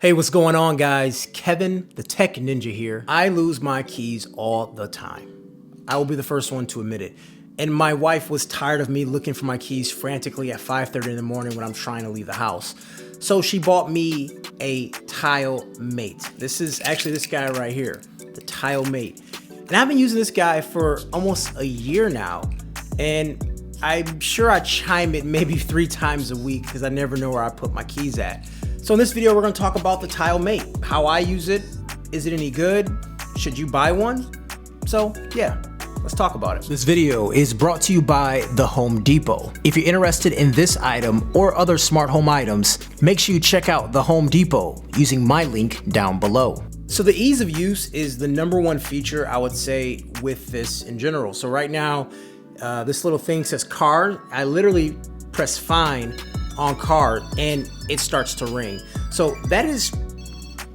Hey, what's going on, guys? Kevin, the Tech Ninja here. I lose my keys all the time. I will be the first one to admit it. And my wife was tired of me looking for my keys frantically at 5:30 in the morning when I'm trying to leave the house. So she bought me a Tile Mate. This is actually this guy right here, the Tile Mate. And I've been using this guy for almost a year now. And I'm sure I chime it maybe 3 times a week because I never know where I put my keys at. So in this video, we're gonna talk about the Tile Mate, how I use it, is it any good, should you buy one? So yeah, let's talk about it. This video is brought to you by the Home Depot. If you're interested in this item or other smart home items, make sure you check out the Home Depot using my link down below. So the ease of use is the #1 feature, I would say, with this in general. So right now, this little thing says card. I literally press find on card and it starts to ring. So that is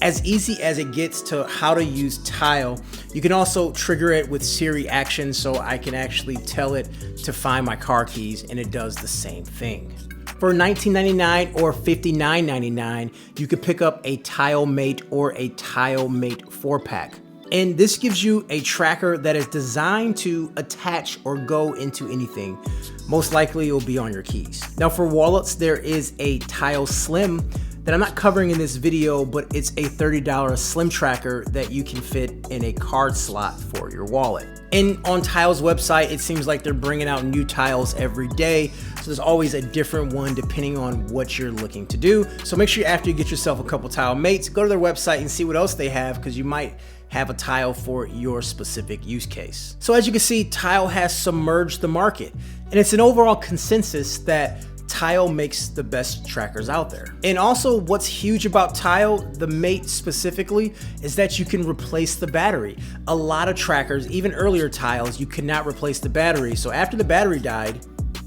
as easy as it gets to how to use Tile. You can also trigger it with Siri action, so I can actually tell it to find my car keys and it does the same thing. For $19.99 or $59.99, you could pick up a Tile Mate or a Tile Mate 4-pack. And this gives you a tracker that is designed to attach or go into anything. Most likely it will be on your keys. Now for wallets, there is a Tile Slim that I'm not covering in this video, but it's a $30 Slim tracker that you can fit in a card slot for your wallet. And on Tile's website, it seems like they're bringing out new tiles every day. So there's always a different one depending on what you're looking to do. So make sure after you get yourself a couple Tile Mates, go to their website and see what else they have, because you might have a tile for your specific use case. So as you can see, Tile has submerged the market, and it's an overall consensus that Tile makes the best trackers out there. And also what's huge about Tile, the Mate specifically, is that you can replace the battery. A lot of trackers, even earlier Tiles, you could not replace the battery. So after the battery died,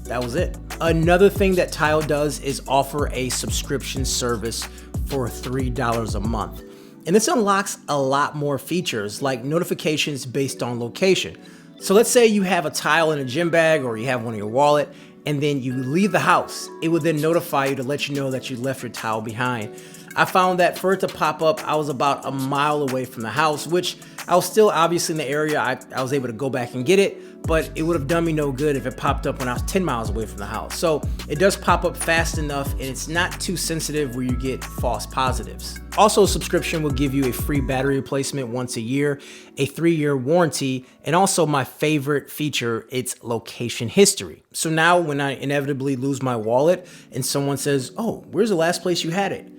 that was it. Another thing that Tile does is offer a subscription service for $3 a month. And this unlocks a lot more features like notifications based on location. So let's say you have a tile in a gym bag or you have one in your wallet, and then you leave the house. It will then notify you to let you know that you left your tile behind. I found that for it to pop up, I was about a mile away from the house, which I was still obviously in the area. I was able to go back and get it, but it would have done me no good if it popped up when I was 10 miles away from the house. So it does pop up fast enough, and it's not too sensitive where you get false positives. Also, a subscription will give you a free battery replacement once a year, a 3-year warranty, and also my favorite feature, it's location history. So now when I inevitably lose my wallet and someone says, "Oh, where's the last place you had it?"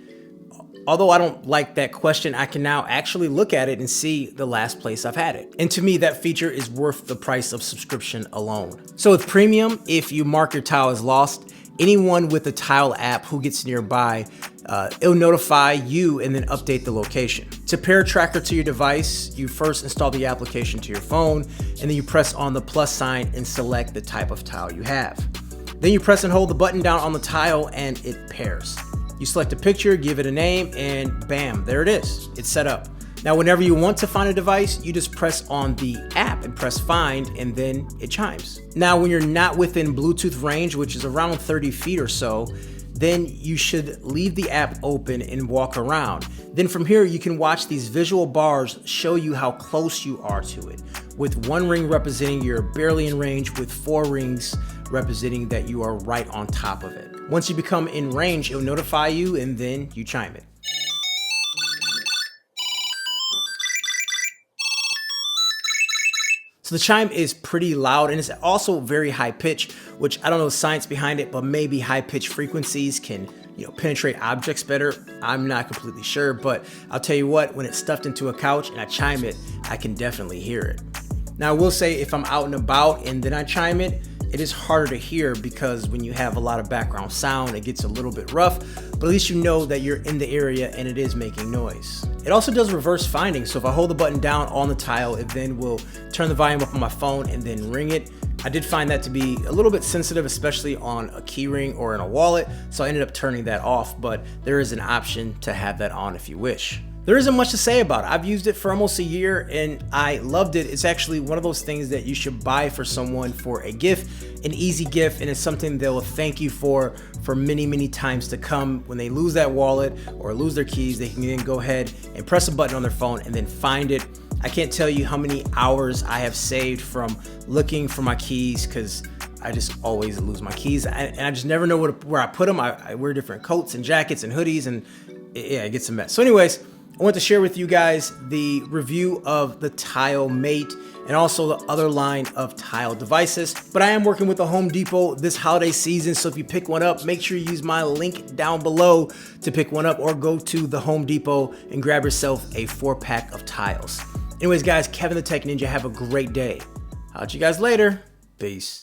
Although I don't like that question, I can now actually look at it and see the last place I've had it. And to me, that feature is worth the price of subscription alone. So with Premium, if you mark your tile as lost, anyone with the Tile app who gets nearby, it'll notify you and then update the location. To pair a tracker to your device, you first install the application to your phone, and then you press on the plus sign and select the type of tile you have. Then you press and hold the button down on the tile and it pairs. You select a picture, give it a name, and bam, there it is. It's set up. Now, whenever you want to find a device, you just press on the app and press find, and then it chimes. Now, when you're not within Bluetooth range, which is around 30 feet or so, then you should leave the app open and walk around. Then from here, you can watch these visual bars show you how close you are to it, with 1 ring representing you're barely in range, with 4 rings representing that you are right on top of it. Once you become in range, it'll notify you and then you chime it. So the chime is pretty loud, and it's also very high pitch, which I don't know the science behind it, but maybe high pitch frequencies can, penetrate objects better. I'm not completely sure, but I'll tell you what, when it's stuffed into a couch and I chime it, I can definitely hear it. Now I will say, if I'm out and about and then I chime it, it is harder to hear because when you have a lot of background sound, it gets a little bit rough, but at least you know that you're in the area and it is making noise. It also does reverse finding, so if I hold the button down on the tile, it then will turn the volume up on my phone and then ring it. I did find that to be a little bit sensitive, especially on a key ring or in a wallet, so I ended up turning that off, but there is an option to have that on if you wish. There isn't much to say about it. I've used it for almost a year and I loved it. It's actually one of those things that you should buy for someone for a gift, an easy gift, and it's something they'll thank you for many, many times to come. When they lose that wallet or lose their keys, they can then go ahead and press a button on their phone and then find it. I can't tell you how many hours I have saved from looking for my keys because I just always lose my keys and I just never know where I put them. I wear different coats and jackets and hoodies and it gets a mess. So anyways, I want to share with you guys the review of the Tile Mate and also the other line of Tile devices. But I am working with the Home Depot this holiday season, so if you pick one up, make sure you use my link down below to pick one up or go to the Home Depot and grab yourself a 4-pack of tiles. Anyways, guys, Kevin the Tech Ninja, have a great day. I'll see you guys later. Peace.